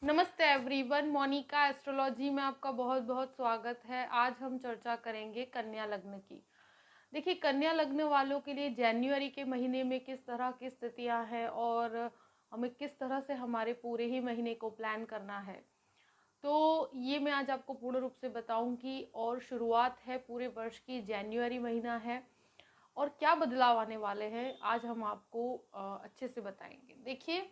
नमस्ते everyone, Monika astrology में आपका बहुत बहुत स्वागत है। आज हम चर्चा करेंगे कन्या लग्न की। देखिए, कन्या लग्न वालों के लिए जनवरी के महीने में किस तरह की स्थितियां हैं और हमें किस तरह से हमारे पूरे ही महीने को प्लान करना है, तो ये मैं आज आपको पूर्ण रूप से बताऊंगी। और शुरुआत है पूरे वर्ष की, जनवरी महीना है और क्या बदलाव आने वाले हैं आज हम आपको अच्छे से बताएंगे। देखिए,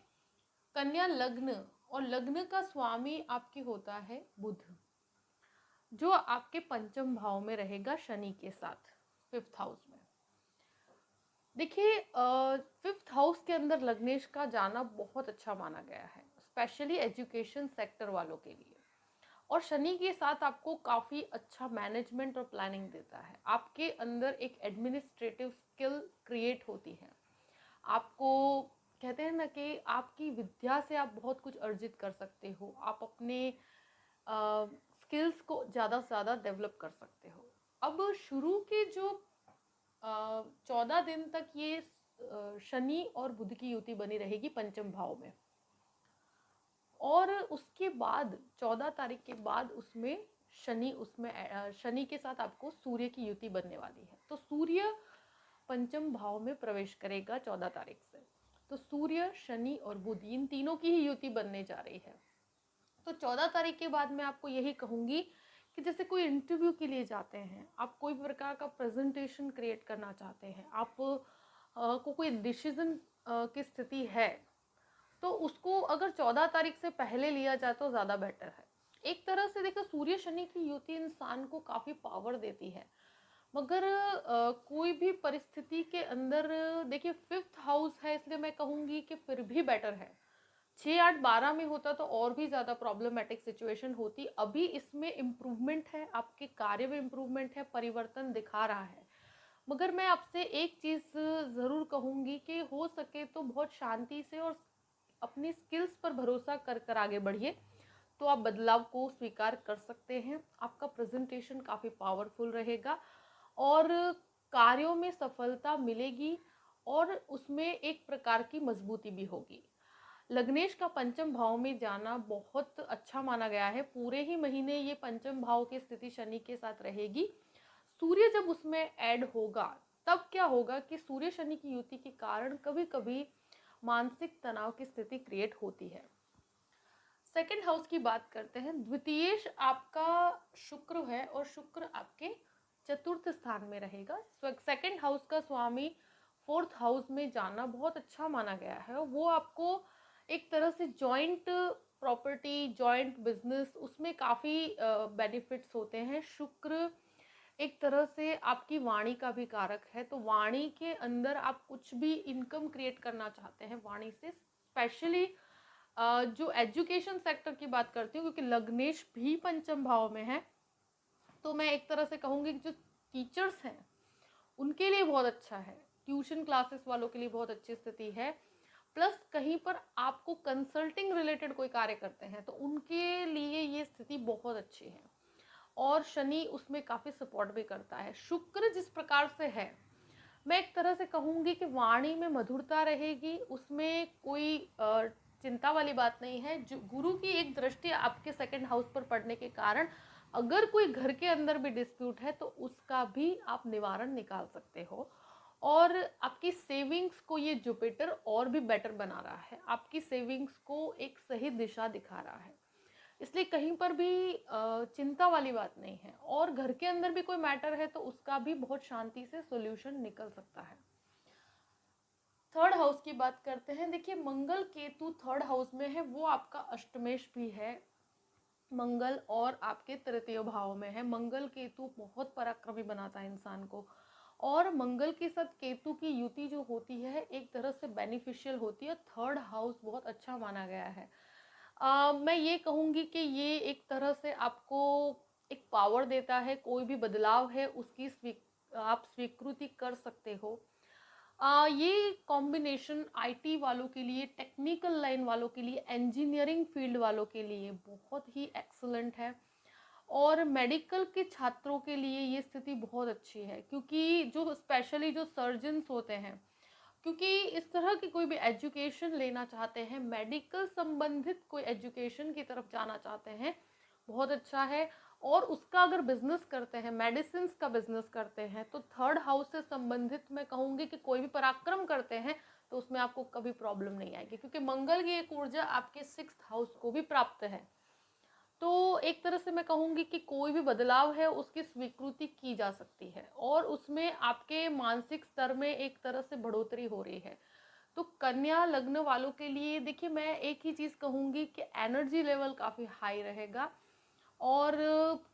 कन्या लग्न और लग्न का स्वामी आपकी होता है बुध, जो आपके पंचम भाव में रहेगा शनि के साथ, फिफ्थ हाउस में। देखिए, फिफ्थ हाउस के अंदर लग्नेश का जाना बहुत अच्छा माना गया है, स्पेशली एजुकेशन सेक्टर वालों के लिए। और शनि के साथ आपको काफ़ी अच्छा मैनेजमेंट और प्लानिंग देता है। आपके अंदर एक एडमिनिस्ट्रेटिव स्किल क्रिएट होती है। आपको कहते हैं ना कि आपकी विद्या से आप बहुत कुछ अर्जित कर सकते हो। आप अपने स्किल्स को ज़्यादा से ज़्यादा डेवलप कर सकते हो। अब शुरू के जो 14 दिन तक ये शनि और बुध की युति बनी रहेगी पंचम भाव में, और उसके बाद 14 तारीख के बाद उसमें शनि के साथ आपको सूर्य की युति बनने वाली है। तो सूर्य पंचम भाव में प्रवेश करेगा 14 तारीख से। तो सूर्य, शनि और बुध, इन तीनों की ही युति बनने जा रही है। तो 14 तारीख के बाद मैं आपको यही कहूंगी कि जैसे कोई इंटरव्यू के लिए जाते हैं, आप कोई प्रकार का प्रेजेंटेशन क्रिएट करना चाहते हैं, आप को कोई डिसीजन की स्थिति है, तो उसको अगर 14 तारीख से पहले लिया जाए तो ज़्यादा बेटर है। एक तरह से देखो, सूर्य शनि की युति इंसान को काफ़ी पावर देती है, मगर कोई भी परिस्थिति के अंदर देखिए, फिफ्थ हाउस है इसलिए मैं कहूँगी कि फिर भी बेटर है। 6, 8, 12 में होता तो और भी ज़्यादा प्रॉब्लमेटिक सिचुएशन होती। अभी इसमें इम्प्रूवमेंट है, आपके कार्य में इम्प्रूवमेंट है, परिवर्तन दिखा रहा है। मगर मैं आपसे एक चीज़ ज़रूर कहूँगी कि हो सके तो बहुत शांति से और अपनी स्किल्स पर भरोसा कर कर आगे बढ़िए, तो आप बदलाव को स्वीकार कर सकते हैं। आपका प्रेजेंटेशन काफ़ी पावरफुल रहेगा और कार्यों में सफलता मिलेगी और उसमें एक प्रकार की मजबूती भी होगी। लग्नेश का पंचम भाव में जाना बहुत अच्छा माना गया है। पूरे ही महीने ये पंचम भाव की स्थिति शनि के साथ रहेगी। सूर्य जब उसमें ऐड होगा, तब क्या होगा कि सूर्य शनि की युति के कारण कभी कभी मानसिक तनाव की स्थिति क्रिएट होती है। सेकंड हाउस की बात करते हैं। द्वितीयेश आपका शुक्र है और शुक्र आपके चतुर्थ स्थान में रहेगा। सेकंड हाउस का स्वामी फोर्थ हाउस में जाना बहुत अच्छा माना गया है। वो आपको एक तरह से जॉइंट प्रॉपर्टी, जॉइंट बिजनेस, उसमें काफ़ी बेनिफिट्स होते हैं। शुक्र एक तरह से आपकी वाणी का भी कारक है, तो वाणी के अंदर आप कुछ भी इनकम क्रिएट करना चाहते हैं वाणी से, स्पेशली जो एजुकेशन सेक्टर की बात करती हूँ, क्योंकि लग्नेश भी पंचम भाव में है, तो मैं एक तरह से कहूँगी कि जो टीचर्स हैं उनके लिए बहुत अच्छा है। ट्यूशन क्लासेस वालों के लिए बहुत अच्छी स्थिति है। प्लस कहीं पर आपको कंसल्टिंग रिलेटेड कोई कार्य करते हैं तो उनके लिए ये स्थिति बहुत अच्छी है। और शनि उसमें काफ़ी सपोर्ट भी करता है। शुक्र जिस प्रकार से है, मैं एक तरह से कहूँगी कि वाणी में मधुरता रहेगी, उसमें कोई चिंता वाली बात नहीं है। जो गुरु की एक दृष्टि आपके सेकंड हाउस पर पड़ने के कारण अगर कोई घर के अंदर भी डिस्प्यूट है तो उसका भी आप निवारण निकाल सकते हो। और आपकी सेविंग्स को ये जुपिटर और भी बेटर बना रहा है, आपकी सेविंग्स को एक सही दिशा दिखा रहा है, इसलिए कहीं पर भी चिंता वाली बात नहीं है। और घर के अंदर भी कोई मैटर है तो उसका भी बहुत शांति से सॉल्यूशन निकल सकता है। थर्ड हाउस की बात करते हैं। देखिए, मंगल केतु थर्ड हाउस में है, वो आपका अष्टमेश भी है। मंगल और आपके तृतीय भाव में है। मंगल केतु बहुत पराक्रमी बनाता है इंसान को, और मंगल के साथ केतु की युति जो होती है एक तरह से बेनिफिशियल होती है। थर्ड हाउस बहुत अच्छा माना गया है। मैं ये कहूँगी कि ये एक तरह से आपको एक पावर देता है। कोई भी बदलाव है उसकी आप स्वीकृति कर सकते हो। ये कॉम्बिनेशन आईटी वालों के लिए, टेक्निकल लाइन वालों के लिए, इंजीनियरिंग फील्ड वालों के लिए बहुत ही एक्सलेंट है। और मेडिकल के छात्रों के लिए ये स्थिति बहुत अच्छी है, क्योंकि जो स्पेशली जो सर्जन्स होते हैं क्योंकि इस तरह की कोई भी एजुकेशन लेना चाहते हैं, मेडिकल संबंधित कोई एजुकेशन की तरफ जाना चाहते हैं, बहुत अच्छा है। और उसका अगर बिजनेस करते हैं, मेडिसिन का बिजनेस करते हैं, तो थर्ड हाउस से संबंधित मैं कहूँगी कि कोई भी पराक्रम करते हैं तो उसमें आपको कभी प्रॉब्लम नहीं आएगी, क्योंकि मंगल की एक ऊर्जा आपके 6th हाउस को भी प्राप्त है। तो एक तरह से मैं कहूँगी कि कोई भी बदलाव है उसकी स्वीकृति की जा सकती है, और उसमें आपके मानसिक स्तर में एक तरह से बढ़ोतरी हो रही है। तो कन्या लग्न वालों के लिए देखिए, मैं एक ही चीज़ कहूँगी कि एनर्जी लेवल काफ़ी हाई रहेगा, और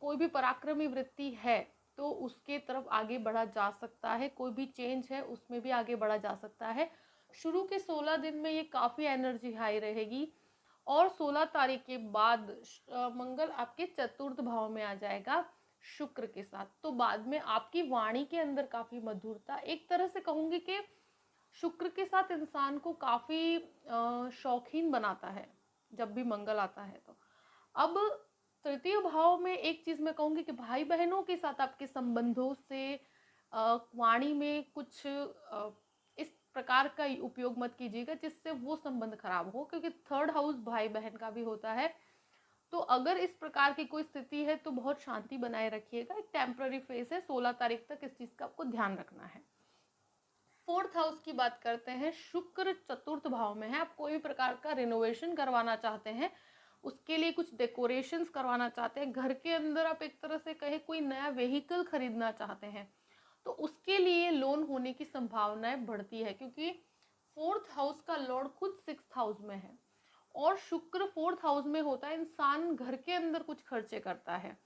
कोई भी पराक्रमी वृत्ति है तो उसके तरफ आगे बढ़ा जा सकता है, कोई भी चेंज है उसमें भी आगे बढ़ा जा सकता है। शुरू के 16 दिन में ये काफ़ी एनर्जी हाई रहेगी, और 16 तारीख के बाद मंगल आपके चतुर्थ भाव में आ जाएगा शुक्र के साथ। तो बाद में आपकी वाणी के अंदर काफ़ी मधुरता, एक तरह से कहूँगी कि शुक्र के साथ इंसान को काफ़ी शौकीन बनाता है जब भी मंगल आता है। तो अब तृतीय भाव में एक चीज़ मैं कहूँगी कि भाई बहनों के साथ आपके संबंधों से वाणी में कुछ इस प्रकार का उपयोग मत कीजिएगा जिससे वो संबंध खराब हो, क्योंकि थर्ड हाउस भाई बहन का भी होता है। तो अगर इस प्रकार की कोई स्थिति है तो बहुत शांति बनाए रखिएगा, एक टेम्पररी फेस है, 16 तारीख तक इस चीज़ का आपको ध्यान रखना है। फोर्थ हाउस की बात करते हैं, शुक्र चतुर्थ भाव में है। आप कोई भी प्रकार का रिनोवेशन करवाना चाहते हैं, उसके लिए कुछ डेकोरेशंस करवाना चाहते हैं, घर के अंदर आप एक तरह से कहे कोई नया व्हीकल खरीदना चाहते हैं, तो उसके लिए लोन होने की संभावनाएं बढ़ती है, क्योंकि फोर्थ हाउस का लॉर्ड खुद 6th हाउस में है, और शुक्र फोर्थ हाउस में होता है। इंसान घर के अंदर कुछ खर्चे करता है,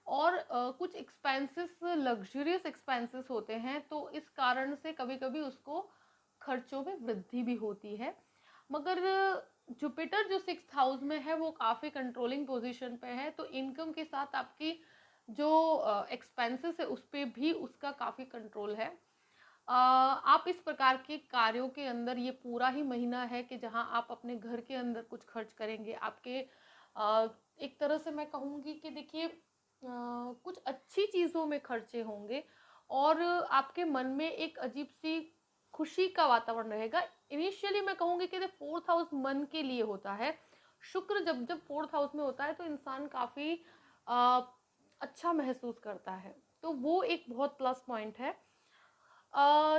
और कुछ एक्सपेंसेस लग्जरियस एक्सपेंसेस होते हैं, तो इस कारण से कभी कभी उसको खर्चों में वृद्धि भी होती है। मगर जुपिटर जो 6th हाउस में है वो काफ़ी कंट्रोलिंग पोजीशन पे है, तो इनकम के साथ आपकी जो एक्सपेंसेस है उस पर भी उसका काफ़ी कंट्रोल है। आप इस प्रकार के कार्यों के अंदर, ये पूरा ही महीना है कि जहां आप अपने घर के अंदर कुछ खर्च करेंगे, आपके एक तरह से मैं कहूँगी कि देखिए कुछ अच्छी चीज़ों में खर्चे होंगे, और आपके मन में एक अजीब सी खुशी का वातावरण रहेगा। इनिशियली मैं कहूँगी कि फोर्थ हाउस मन के लिए होता है। शुक्र जब जब फोर्थ हाउस में होता है तो इंसान काफ़ी अच्छा महसूस करता है, तो वो एक बहुत प्लस पॉइंट है।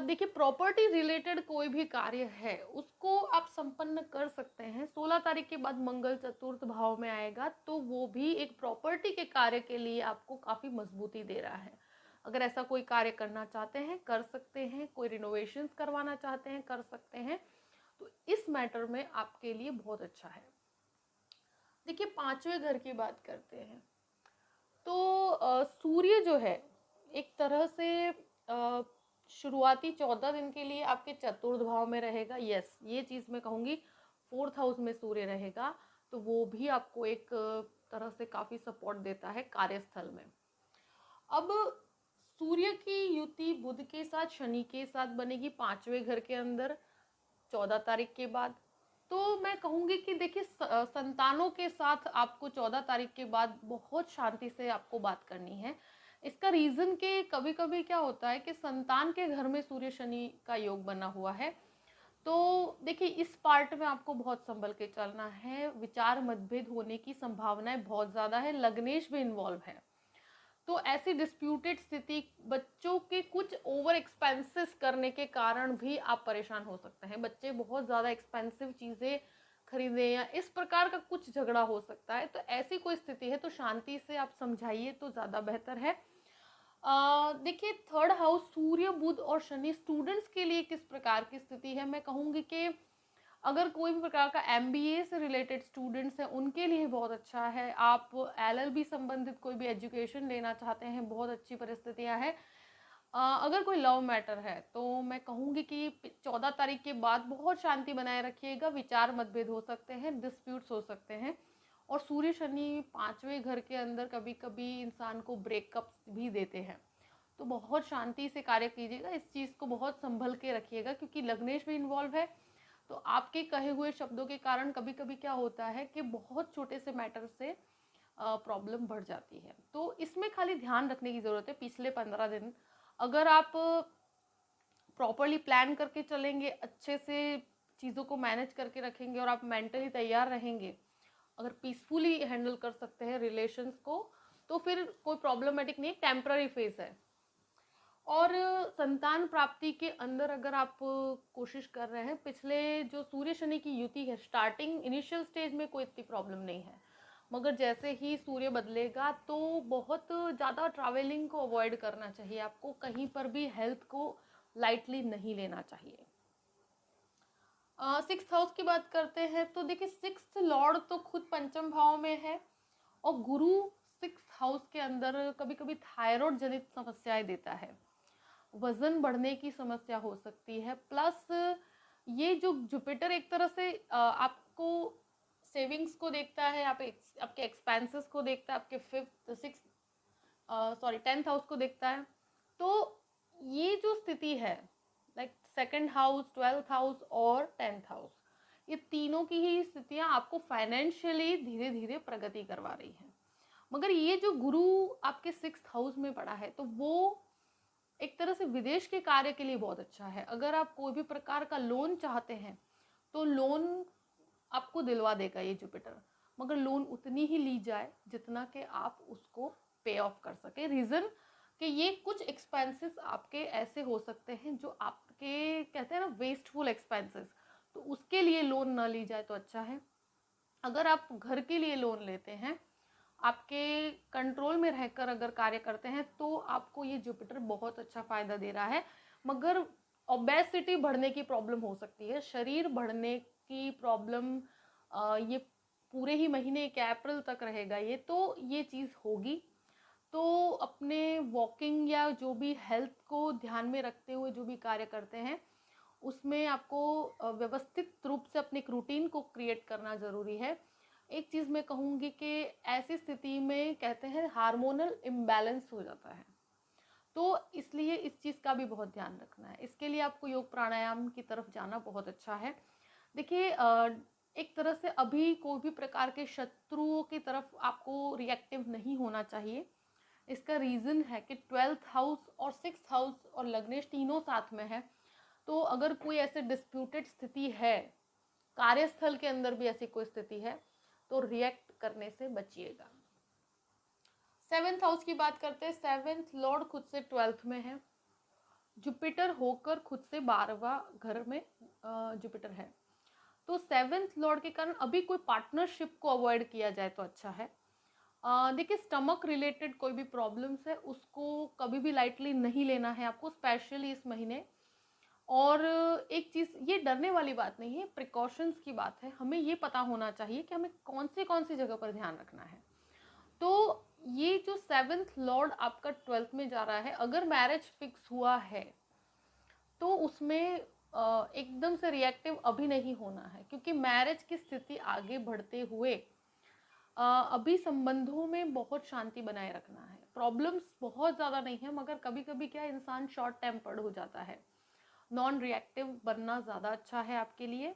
देखिए, प्रॉपर्टी रिलेटेड कोई भी कार्य है उसको आप संपन्न कर सकते हैं। 16 तारीख के बाद मंगल चतुर्थ भाव में आएगा, तो वो भी एक प्रॉपर्टी के कार्य के लिए आपको काफ़ी मजबूती दे रहा है। अगर ऐसा कोई कार्य करना चाहते हैं कर सकते हैं, कोई रिनोवेशंस करवाना चाहते हैं कर सकते हैं, तो इस मैटर में आपके लिए बहुत अच्छा है। देखिए, 5वें घर की बात करते हैं, तो सूर्य जो है एक तरह से शुरुआती 14 दिन के लिए आपके चतुर्थ भाव में रहेगा। यस, ये चीज़ मैं कहूँगी, फोर्थ हाउस में सूर्य रहेगा तो वो भी आपको एक तरह से काफ़ी सपोर्ट देता है कार्यस्थल में। अब सूर्य की युति बुध के साथ शनि के साथ बनेगी 5वें घर के अंदर 14 तारीख के बाद। तो मैं कहूँगी कि देखिए, संतानों के साथ आपको 14 तारीख के बाद बहुत शांति से आपको बात करनी है। इसका रीज़न कि कभी कभी क्या होता है कि संतान के घर में सूर्य शनि का योग बना हुआ है, तो देखिए इस पार्ट में आपको बहुत संभल के चलना है। विचार मतभेद होने की संभावनाएं बहुत ज़्यादा है, लग्नेश भी इन्वॉल्व है, तो ऐसी डिस्प्यूटेड स्थिति, बच्चों के कुछ ओवर एक्सपेंसेस करने के कारण भी आप परेशान हो सकते हैं। बच्चे बहुत ज़्यादा एक्सपेंसिव चीज़ें खरीदें या इस प्रकार का कुछ झगड़ा हो सकता है, तो ऐसी कोई स्थिति है तो शांति से आप समझाइए तो ज़्यादा बेहतर है। देखिए, थर्ड हाउस सूर्य बुध और शनि स्टूडेंट्स के लिए किस प्रकार की स्थिति है, मैं कहूँगी कि अगर कोई भी प्रकार का एमबीए से रिलेटेड स्टूडेंट्स हैं उनके लिए बहुत अच्छा है। आप एलएलबी संबंधित कोई भी एजुकेशन लेना चाहते हैं, बहुत अच्छी परिस्थितियां हैं। अगर कोई लव मैटर है तो मैं कहूँगी कि 14 तारीख के बाद बहुत शांति बनाए रखिएगा। विचार मतभेद हो सकते हैं, डिस्प्यूट्स हो सकते हैं, और सूर्य शनि 5वें घर के अंदर कभी कभी इंसान को ब्रेकअप्स भी देते हैं, तो बहुत शांति से कार्य कीजिएगा। इस चीज़ को बहुत संभल के रखिएगा, क्योंकि लग्नेश भी इन्वॉल्व है, तो आपके कहे हुए शब्दों के कारण कभी कभी क्या होता है कि बहुत छोटे से मैटर से प्रॉब्लम बढ़ जाती है। तो इसमें खाली ध्यान रखने की ज़रूरत है। पिछले 15 दिन अगर आप प्रॉपरली प्लान करके चलेंगे, अच्छे से चीज़ों को मैनेज करके रखेंगे और आप मेंटली तैयार रहेंगे, अगर पीसफुली हैंडल कर सकते हैं रिलेशंस को, तो फिर कोई प्रॉब्लमेटिक नहीं, टेम्पररी फेज है। और संतान प्राप्ति के अंदर अगर आप कोशिश कर रहे हैं, पिछले जो सूर्य शनि की युति है, स्टार्टिंग इनिशियल स्टेज में कोई इतनी प्रॉब्लम नहीं है, मगर जैसे ही सूर्य बदलेगा तो बहुत ज़्यादा ट्रैवलिंग को अवॉइड करना चाहिए आपको, कहीं पर भी हेल्थ को लाइटली नहीं लेना चाहिए। सिक्स हाउस की बात करते हैं तो देखिए, सिक्स लॉर्ड तो खुद पंचम भाव में है, और गुरु सिक्स हाउस के अंदर कभी कभी थायराइड जनित समस्याएं देता है, वजन बढ़ने की समस्या हो सकती है, प्लस ये जो जुपिटर एक तरह से आपको सेविंग्स को देखता है, आपके एक्सपेंसेस को देखता है, आपके fifth six sorry 10th house को देखता है। तो ये जो स्थिति है, like second house, 12th house और 10th हाउस, ये तीनों की ही स्थितियां आपको फाइनेंशियली धीरे धीरे प्रगति करवा रही हैं। मगर ये जो गुरु आपके 6th हाउस में पड़ा है, तो वो एक तरह से विदेश के कार्य के लिए बहुत अच्छा है। अगर आप कोई भी प्रकार का लोन चाहते हैं तो लोन आपको दिलवा देगा ये जुपिटर, मगर लोन उतनी ही ली जाए जितना कि आप उसको पे ऑफ कर सके। रीज़न कि ये कुछ एक्सपेंसेस आपके ऐसे हो सकते हैं जो आपके कहते हैं ना वेस्टफुल एक्सपेंसेस, तो उसके लिए लोन ना ली जाए तो अच्छा है। अगर आप घर के लिए लोन लेते हैं, आपके कंट्रोल में रहकर अगर कार्य करते हैं, तो आपको ये जुपिटर बहुत अच्छा फायदा दे रहा है। मगर ओबेसिटी बढ़ने की प्रॉब्लम हो सकती है, शरीर बढ़ने की प्रॉब्लम ये पूरे ही महीने के अप्रैल तक रहेगा ये, तो ये चीज़ होगी। तो अपने वॉकिंग या जो भी हेल्थ को ध्यान में रखते हुए जो भी कार्य करते हैं, उसमें आपको व्यवस्थित रूप से अपने एक रूटीन को क्रिएट करना ज़रूरी है। एक चीज़ मैं कहूँगी कि ऐसी स्थिति में कहते हैं हार्मोनल इम्बैलेंस हो जाता है, तो इसलिए इस चीज़ का भी बहुत ध्यान रखना है। इसके लिए आपको योग प्राणायाम की तरफ जाना बहुत अच्छा है। देखिए, एक तरह से अभी कोई भी प्रकार के शत्रुओं की तरफ आपको रिएक्टिव नहीं होना चाहिए। इसका रीज़न है कि 12th हाउस और 6th हाउस और लग्नेश तीनों साथ में है, तो अगर कोई ऐसे डिस्प्यूटेड स्थिति है, कार्यस्थल के अंदर भी ऐसी कोई स्थिति है, तो रिएक्ट करने से बचिएगा। 7th हाउस की बात करते हैं। 7th लॉर्ड खुद से 12th में है, जुपिटर होकर खुद से 12वां घर में जुपिटर है, तो 7th लॉर्ड के कारण अभी कोई पार्टनरशिप को अवॉइड किया जाए तो अच्छा है। देखिए, स्टमक रिलेटेड कोई भी प्रॉब्लम्स है उसको कभी भी लाइटली नहीं लेना है आपको, स्पेशली इस महीने। और एक चीज़, ये डरने वाली बात नहीं है, प्रिकॉशंस की बात है। हमें ये पता होना चाहिए कि हमें कौन सी जगह पर ध्यान रखना है। तो ये जो 7th लॉर्ड आपका 12th में जा रहा है, अगर मैरिज फिक्स हुआ है तो उसमें एकदम से रिएक्टिव अभी नहीं होना है, क्योंकि मैरिज की स्थिति आगे बढ़ते हुए अभी संबंधों में बहुत शांति बनाए रखना है। प्रॉब्लम्स बहुत ज़्यादा नहीं है, मगर कभी कभी क्या इंसान शॉर्ट टेम्पर्ड हो जाता है। नॉन रिएक्टिव बनना ज़्यादा अच्छा है आपके लिए।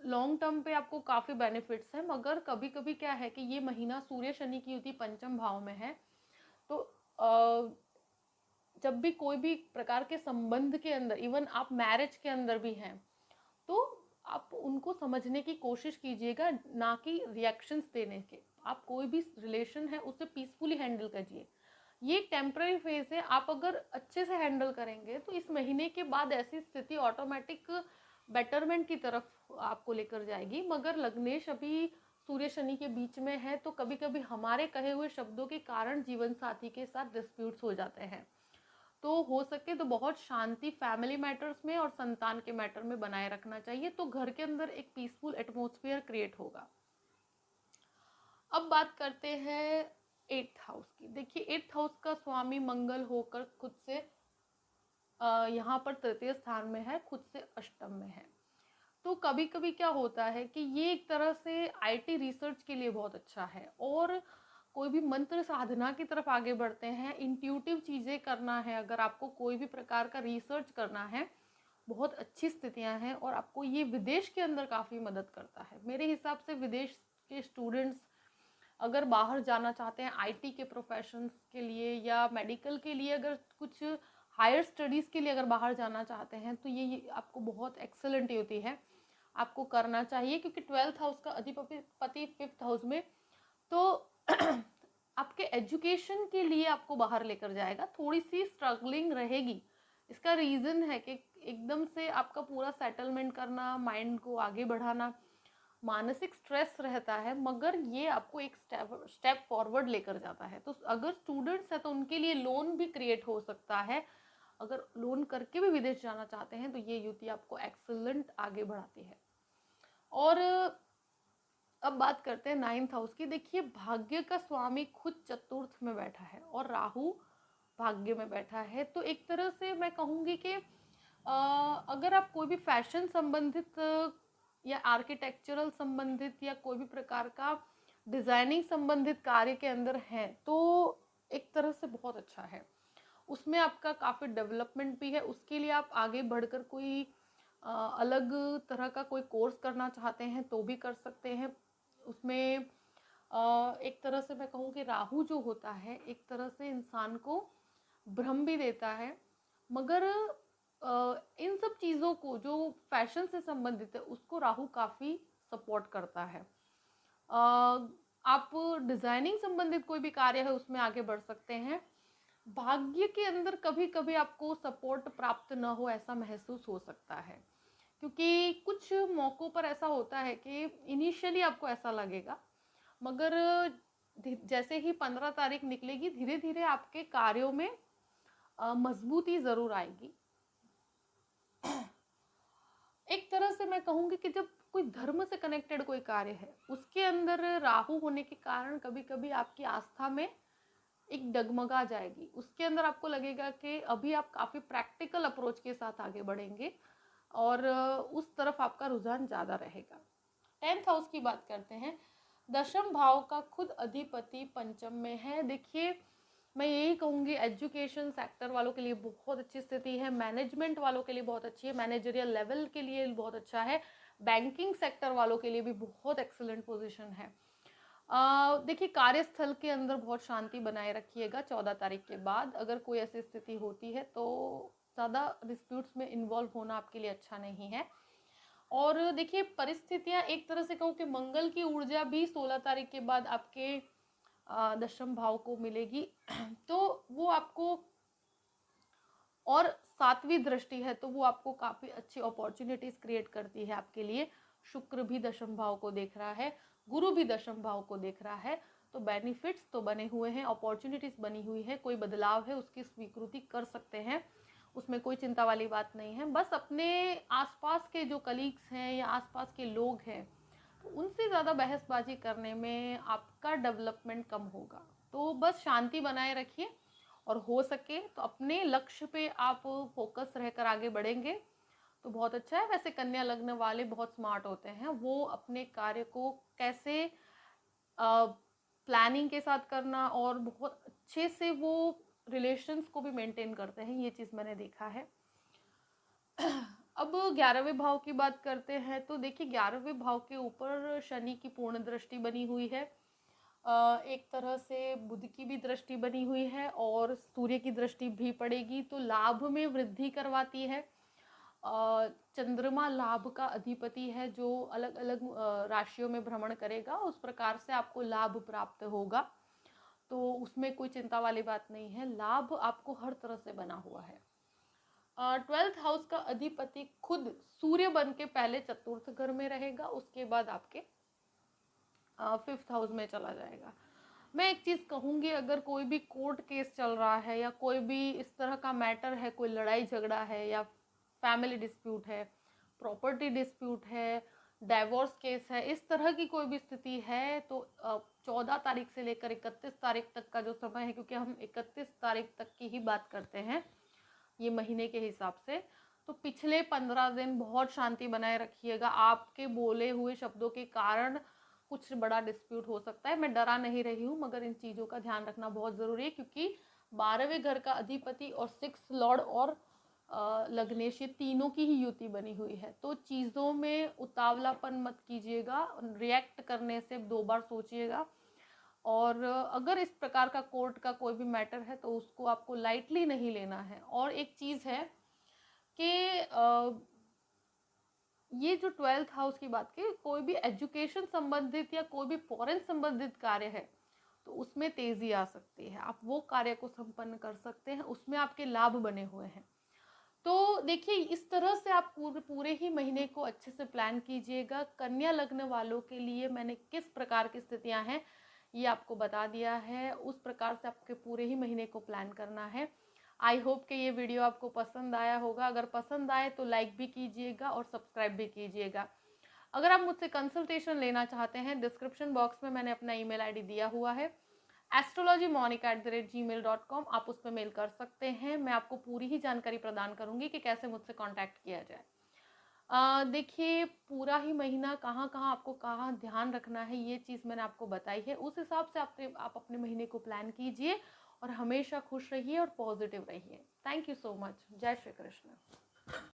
लॉन्ग टर्म पे आपको काफ़ी बेनिफिट्स हैं, मगर कभी कभी क्या है कि ये महीना सूर्य शनि की युति पंचम भाव में है, तो जब भी कोई भी प्रकार के संबंध के अंदर, इवन आप मैरिज के अंदर भी हैं, तो आप उनको समझने की कोशिश कीजिएगा, ना कि रिएक्शंस देने के। आप कोई भी रिलेशन है उसे पीसफुली हैंडल कीजिए। ये टेम्पररी फेज है, आप अगर अच्छे से हैंडल करेंगे तो इस महीने के बाद ऐसी स्थिति ऑटोमेटिक बेटरमेंट की तरफ आपको लेकर जाएगी। मगर लग्नेश अभी सूर्य शनि के बीच में है, तो कभी कभी हमारे कहे हुए शब्दों के कारण जीवन साथी के साथ डिस्प्यूट्स हो जाते हैं। तो हो सके तो बहुत शांति फैमिली मैटर्स में और संतान के मैटर में बनाए रखना चाहिए, तो घर के अंदर एक पीसफुल एटमॉस्फेयर क्रिएट होगा। अब बात करते हैं 8th हाउस की। देखिए, 8th हाउस का स्वामी मंगल होकर खुद से यहाँ पर तृतीय स्थान में है, खुद से अष्टम में है। तो कभी कभी क्या होता है कि ये एक तरह से आईटी रिसर्च के लिए बहुत अच्छा है, और कोई भी मंत्र साधना की तरफ आगे बढ़ते हैं, इंट्यूटिव चीज़ें करना है, अगर आपको कोई भी प्रकार का रिसर्च करना है, बहुत अच्छी स्थितियां हैं, और आपको ये विदेश के अंदर काफ़ी मदद करता है। मेरे हिसाब से विदेश के स्टूडेंट्स अगर बाहर जाना चाहते हैं आईटी के प्रोफेशंस के लिए या मेडिकल के लिए, अगर कुछ हायर स्टडीज़ के लिए अगर बाहर जाना चाहते हैं तो ये आपको बहुत एक्सेलेंट युति है, आपको करना चाहिए, क्योंकि 12th हाउस का अधिपति 5th हाउस में, तो आपके एजुकेशन के लिए आपको बाहर लेकर जाएगा। थोड़ी सी स्ट्रगलिंग रहेगी, इसका रीज़न है कि एकदम से आपका पूरा सेटलमेंट करना, माइंड को आगे बढ़ाना, मानसिक स्ट्रेस रहता है, मगर ये आपको एक स्टेप फॉरवर्ड लेकर जाता है। तो अगर स्टूडेंट्स हैं तो उनके लिए लोन भी क्रिएट हो सकता है, अगर लोन करके भी विदेश जाना चाहते हैं तो ये युति आपको एक्सेलेंट आगे बढ़ाती है। और अब बात करते हैं 9th हाउस की। देखिए, भाग्य का स्वामी खुद चतुर्थ में बैठा है और राहु भाग्य में बैठा है, तो एक तरह से मैं कहूँगी कि अगर आप कोई भी फैशन संबंधित या आर्किटेक्चरल संबंधित या कोई भी प्रकार का डिज़ाइनिंग संबंधित कार्य के अंदर हैं तो एक तरह से बहुत अच्छा है, उसमें आपका काफ़ी डेवलपमेंट भी है। उसके लिए आप आगे बढ़कर कोई अलग तरह का कोई कोर्स करना चाहते हैं तो भी कर सकते हैं। उसमें एक तरह से मैं कहूँ कि राहु जो होता है एक तरह से इंसान को भ्रम भी देता है, मगर इन सब चीज़ों को जो फैशन से संबंधित है उसको राहु काफ़ी सपोर्ट करता है। आप डिज़ाइनिंग संबंधित कोई भी कार्य है उसमें आगे बढ़ सकते हैं। भाग्य के अंदर कभी कभी आपको सपोर्ट प्राप्त न हो ऐसा महसूस हो सकता है, क्योंकि कुछ मौक़ों पर ऐसा होता है कि इनिशियली आपको ऐसा लगेगा, मगर जैसे ही 15 तारीख निकलेगी धीरे धीरे आपके कार्यों में मजबूती ज़रूर आएगी। एक तरह से मैं कहूँगी कि जब कोई धर्म से कनेक्टेड कोई कार्य है उसके अंदर राहु होने के कारण कभी कभी आपकी आस्था में एक डगमगा जाएगी, उसके अंदर आपको लगेगा कि अभी आप काफ़ी प्रैक्टिकल अप्रोच के साथ आगे बढ़ेंगे और उस तरफ आपका रुझान ज़्यादा रहेगा। 10th हाउस की बात करते हैं। दशम भाव का खुद अधिपति पंचम में है। देखिए, मैं यही कहूँगी एजुकेशन सेक्टर वालों के लिए बहुत अच्छी स्थिति है, मैनेजमेंट वालों के लिए बहुत अच्छी है, मैनेजरियल लेवल के लिए बहुत अच्छा है, बैंकिंग सेक्टर वालों के लिए भी बहुत एक्सीलेंट पोजीशन है। देखिए, कार्यस्थल के अंदर बहुत शांति बनाए रखिएगा 14 तारीख के बाद। अगर कोई ऐसी स्थिति होती है तो ज़्यादा डिस्प्यूट्स में इन्वॉल्व होना आपके लिए अच्छा नहीं है। और देखिए, परिस्थितियां एक तरह से कहूँ कि मंगल की ऊर्जा भी 16 तारीख के बाद आपके दशम भाव को मिलेगी तो वो आपको, और 7वीं दृष्टि है तो वो आपको काफ़ी अच्छी अपॉर्चुनिटीज़ क्रिएट करती है आपके लिए। शुक्र भी दशम भाव को देख रहा है, गुरु भी दशम भाव को देख रहा है, तो बेनिफिट्स तो बने हुए हैं, अपॉर्चुनिटीज़ बनी हुई है, कोई बदलाव है उसकी स्वीकृति कर सकते हैं, उसमें कोई चिंता वाली बात नहीं है। बस अपने आसपास के जो कलीग्स हैं या आसपास के लोग हैं तो उनसे ज़्यादा बहसबाजी करने में आपका डेवलपमेंट कम होगा, तो बस शांति बनाए रखिए और हो सके तो अपने लक्ष्य पे आप फोकस रहकर आगे बढ़ेंगे तो बहुत अच्छा है। वैसे कन्या लग्न वाले बहुत स्मार्ट होते हैं, वो अपने कार्य को कैसे प्लानिंग के साथ करना और बहुत अच्छे से वो रिलेशंस को भी मेंटेन करते हैं, ये चीज़ मैंने देखा है। अब 11वें भाव की बात करते हैं तो देखिए, 11वें भाव के ऊपर शनि की पूर्ण दृष्टि बनी हुई है, एक तरह से बुध की भी दृष्टि बनी हुई है और सूर्य की दृष्टि भी पड़ेगी, तो लाभ में वृद्धि करवाती है। चंद्रमा लाभ का अधिपति है जो अलग अलग राशियों में भ्रमण करेगा, उस प्रकार से आपको लाभ प्राप्त होगा, तो उसमें कोई चिंता वाली बात नहीं है, लाभ आपको हर तरह से बना हुआ है। 12th हाउस का अधिपति खुद सूर्य बन के पहले चतुर्थ घर में रहेगा, उसके बाद आपके 5th हाउस में चला जाएगा। मैं एक चीज़ कहूँगी, अगर कोई भी कोर्ट केस चल रहा है या कोई भी इस तरह का मैटर है, कोई लड़ाई झगड़ा है या फैमिली डिस्प्यूट है, प्रॉपर्टी डिस्प्यूट है, डाइवोर्स केस है, इस तरह की कोई भी स्थिति है तो 14 तारीख से लेकर 31 तारीख तक का जो समय है, क्योंकि हम 31 तारीख तक की ही बात करते हैं ये महीने के हिसाब से, तो पिछले 15 दिन बहुत शांति बनाए रखिएगा। आपके बोले हुए शब्दों के कारण कुछ बड़ा डिस्प्यूट हो सकता है, मैं डरा नहीं रही हूँ, मगर इन चीज़ों का ध्यान रखना बहुत ज़रूरी है, क्योंकि 12वें घर का अधिपति और 6th लॉर्ड और लग्नेश, ये तीनों की ही युति बनी हुई है, तो चीज़ों में उतावलापन मत कीजिएगा, रिएक्ट करने से 2 बार सोचिएगा। और अगर इस प्रकार का कोर्ट का कोई भी मैटर है तो उसको आपको लाइटली नहीं लेना है। और एक चीज़ है कि ये जो 12th हाउस की बात की, कोई भी एजुकेशन संबंधित या कोई भी फॉरेन संबंधित कार्य है तो उसमें तेजी आ सकती है, आप वो कार्य को संपन्न कर सकते हैं, उसमें आपके लाभ बने हुए हैं। तो देखिए इस तरह से आप पूरे ही महीने को अच्छे से प्लान कीजिएगा। कन्या लग्न वालों के लिए मैंने किस प्रकार की स्थितियां हैं ये आपको बता दिया है, उस प्रकार से आपके पूरे ही महीने को प्लान करना है। आई होप कि ये वीडियो आपको पसंद आया होगा। अगर पसंद आए तो लाइक भी कीजिएगा और सब्सक्राइब भी कीजिएगा। अगर आप मुझसे कंसल्टेशन लेना चाहते हैं, डिस्क्रिप्शन बॉक्स में मैंने अपना ईमेल आईडी दिया हुआ है, astrologymonica@gmail.com, आप उस पर मेल कर सकते हैं। मैं आपको पूरी ही जानकारी प्रदान करूंगी कि कैसे मुझसे कांटेक्ट किया जाए। देखिए पूरा ही महीना कहाँ कहाँ आपको कहाँ ध्यान रखना है ये चीज़ मैंने आपको बताई है, उस हिसाब से आप अपने महीने को प्लान कीजिए और हमेशा खुश रहिए और पॉजिटिव रहिए। Thank you so much. जय श्री कृष्ण।